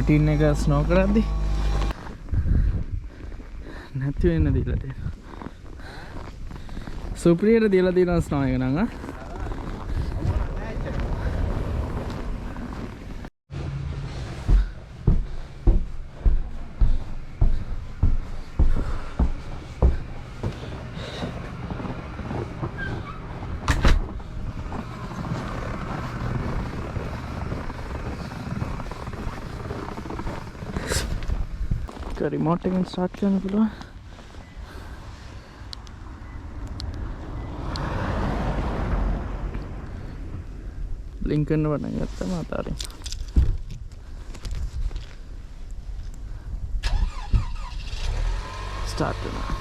18 එක ස්නෝ කරද්දි නැති වෙන්න දීලා තියෙනවා. සුප්‍රියට දීලා තියෙනවා ස්නෝ එක නම් रिमोट එකෙන් ස්ටාර්ට් කරන්න පුළුවන්. බ්ලින්ක් කරන බටන් ගත්තම අතාරින්න. ස්ටාර්ට් වෙනවා.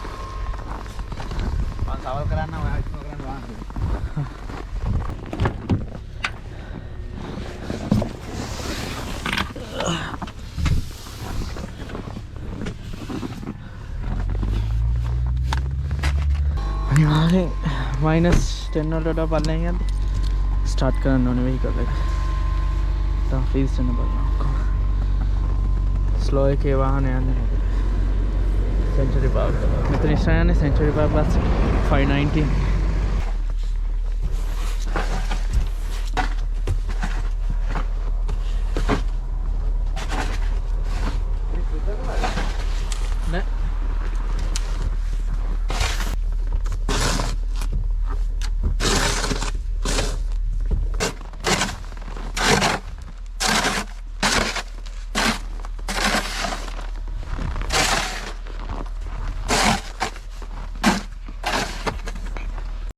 මම සවල් කරන්න ඔයා ඉක්ම කරන්න වාහනේ. -10 වලට බලන්න යද්දි ස්ටාර්ට් කරන්න ඕනේ වෙහිකල් එක. තා ෆ්‍රීස් වෙන බලන්න. ස්ලෝ එකේ වාහනේ යන්නේ. සෙන්චුරි පාර්ක්. මෙතන ඉස්සරහ යන්නේ සෙන්චුරි පාර්ක් බස් 519.